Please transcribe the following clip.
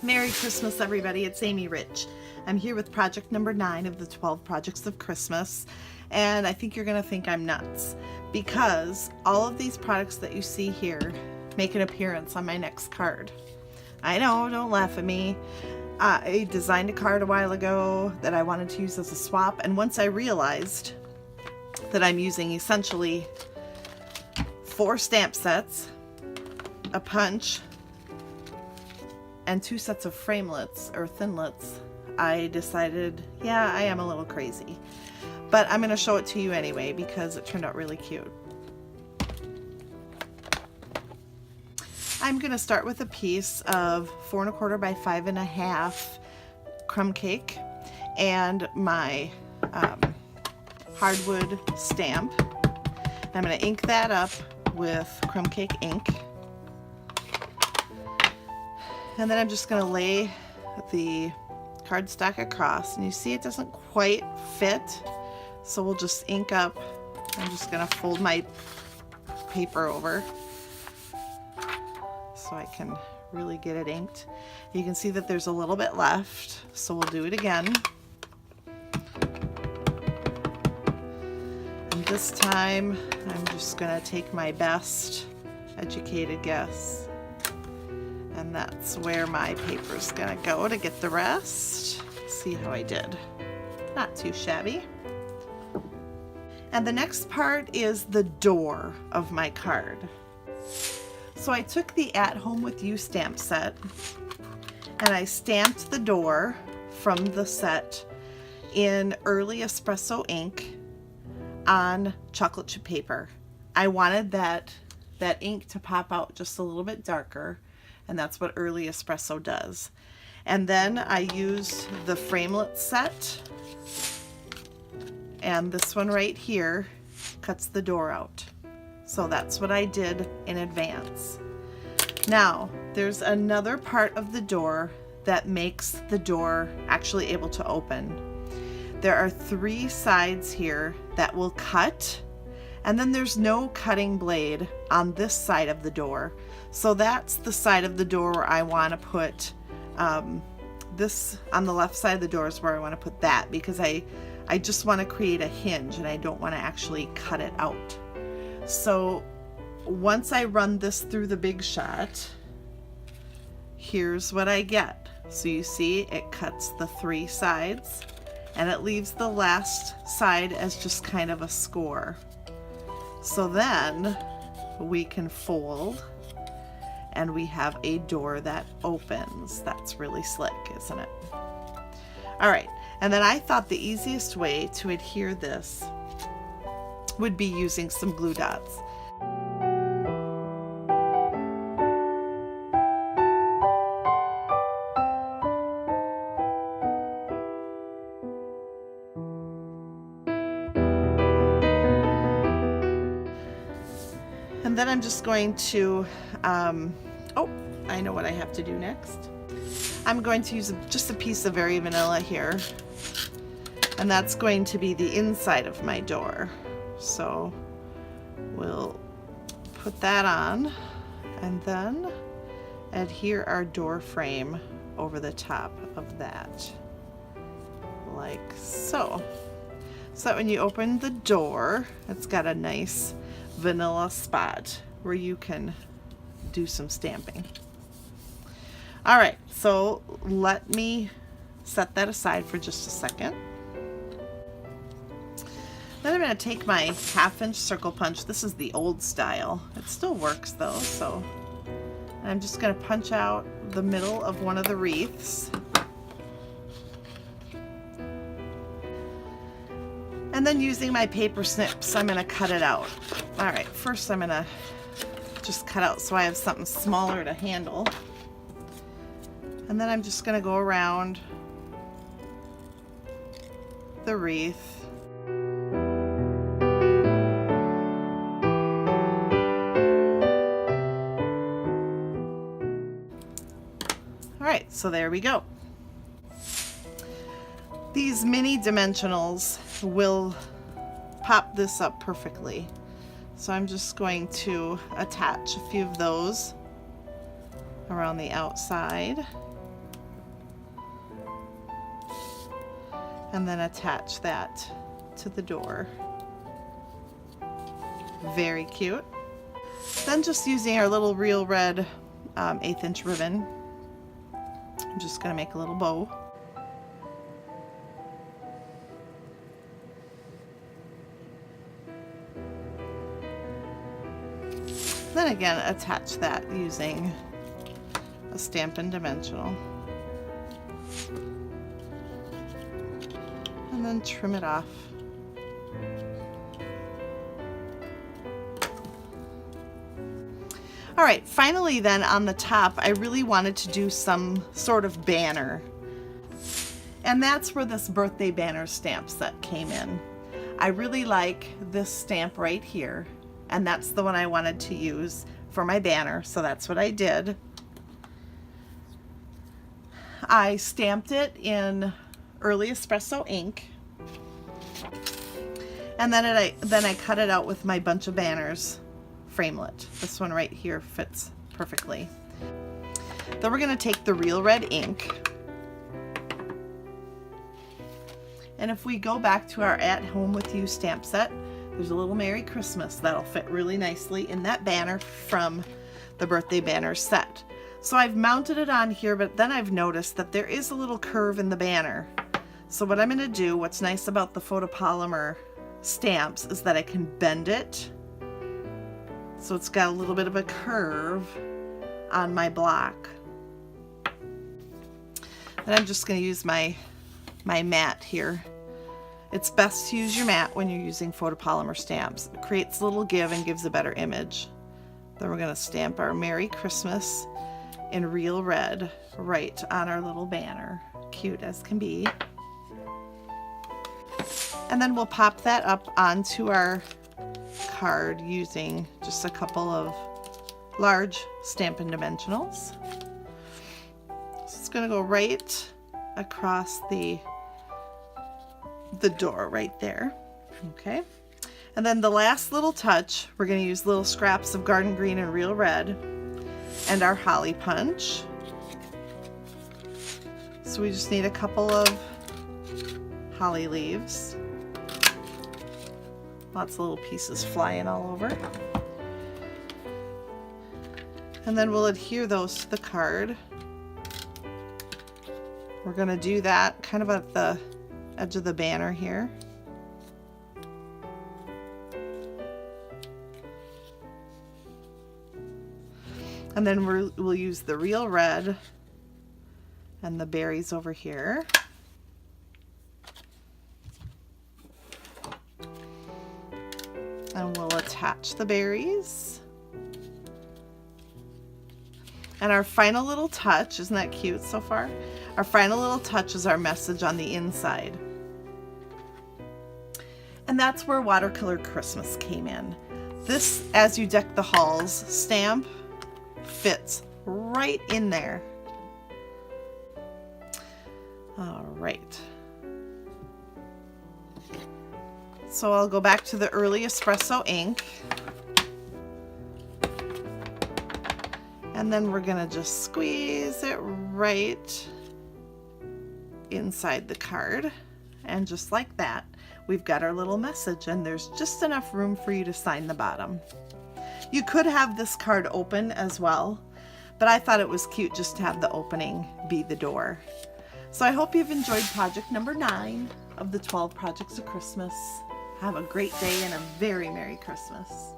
Merry Christmas, everybody. It's Amy Rich. I'm here with project number 9 of the 12 projects of Christmas, and I think you're going to think I'm nuts because all of these products that you see here make an appearance on my next card. I know, don't laugh at me. I designed a card a while ago that I wanted to use as a swap, and once I realized that I'm using essentially 4 stamp sets, a punch, and 2 sets of framelits or thinlits, I decided, yeah, I am a little crazy. But I'm going to show it to you anyway because it turned out really cute. I'm going to start with a piece of 4 1/4 by 5 1/2 crumb cake and my hardwood stamp. I'm going to ink that up with crumb cake ink. And then I'm just going to lay the cardstock across, and you see it doesn't quite fit, so we'll just ink up. I'm just going to fold my paper over so I can really get it inked. You can see that there's a little bit left, so we'll do it again. And this time I'm just going to take my best educated guess. And that's where my paper's gonna go to get the rest. See how I did. Not too shabby. And the next part is the door of my card. So I took the At Home With You stamp set and I stamped the door from the set in early espresso ink on chocolate chip paper. I wanted that ink to pop out just a little bit darker, and that's what early espresso does. And then I used the Framelits set, and this one right here cuts the door out. So that's what I did in advance. Now there's another part of the door that makes the door actually able to open. There are 3 sides here that will cut, and then there's no cutting blade on this side of the door. So that's the side of the door where I want to put this. On the left side of the door is where I want to put that, because I just want to create a hinge and I don't want to actually cut it out. So once I run this through the Big Shot, here's what I get. So you see it cuts the 3 sides and it leaves the last side as just kind of a score. So then we can fold and we have a door that opens. That's really slick, isn't it? All right, and then I thought the easiest way to adhere this would be using some glue dots. And then I'm just going to, oh, I know what I have to do next. I'm going to use just a piece of Very Vanilla here, and that's going to be the inside of my door. So we'll put that on and then adhere our door frame over the top of that, like so. So that when you open the door, it's got a nice vanilla spot where you can do some stamping. All right, so let me set that aside for just a second. Then I'm going to take my 1/2-inch circle punch. This is the old style. It still works though, so I'm just going to punch out the middle of one of the wreaths. And then using my paper snips, I'm going to cut it out. All right, first I'm going to just cut out so I have something smaller to handle. And then I'm just going to go around the wreath. All right, so there we go. These mini dimensionals will pop this up perfectly. So I'm just going to attach a few of those around the outside. and then attach that to the door. Very cute. Then just using our little real red 1/8 inch ribbon, I'm just going to make a little bow. Then again, attach that using a Stampin' Dimensional. And then trim it off. All right, finally then on the top, I really wanted to do some sort of banner. And that's where this birthday banner stamp set came in. I really like this stamp right here, and that's the one I wanted to use for my banner, so that's what I did. I stamped it in Early Espresso ink, and then I cut it out with my bunch of banners framelit. This one right here fits perfectly. Then we're going to take the real red ink, and if we go back to our At Home With You stamp set, there's a little Merry Christmas that'll fit really nicely in that banner from the birthday banner set. So I've mounted it on here, but then I've noticed that there is a little curve in the banner. So what I'm going to do, what's nice about the photopolymer stamps, is that I can bend it so it's got a little bit of a curve on my block. And I'm just going to use my mat here. It's best to use your mat when you're using photopolymer stamps. It creates a little give and gives a better image. Then we're going to stamp our Merry Christmas in real red right on our little banner. Cute as can be. And then we'll pop that up onto our card using just a couple of large Stampin' Dimensionals. So it's going to go right across the door right there. Okay, and then the last little touch, we're going to use little scraps of garden green and real red and our holly punch. So we just need a couple of holly leaves. Lots of little pieces flying all over. And then we'll adhere those to the card. We're going to do that kind of at the edge of the banner here. And then we'll use the real red and the berries over here. And we'll attach the berries. And our final little touch, isn't that cute so far? Our final little touch is our message on the inside. And that's where Watercolor Christmas came in. This As You Deck the Halls stamp fits right in there. All right. So I'll go back to the Early Espresso ink. And then we're gonna just squeeze it right inside the card. And just like that, we've got our little message, and there's just enough room for you to sign the bottom. You could have this card open as well, but I thought it was cute just to have the opening be the door. So I hope you've enjoyed project number 9 of the 12 Projects of Christmas. Have a great day and a very Merry Christmas.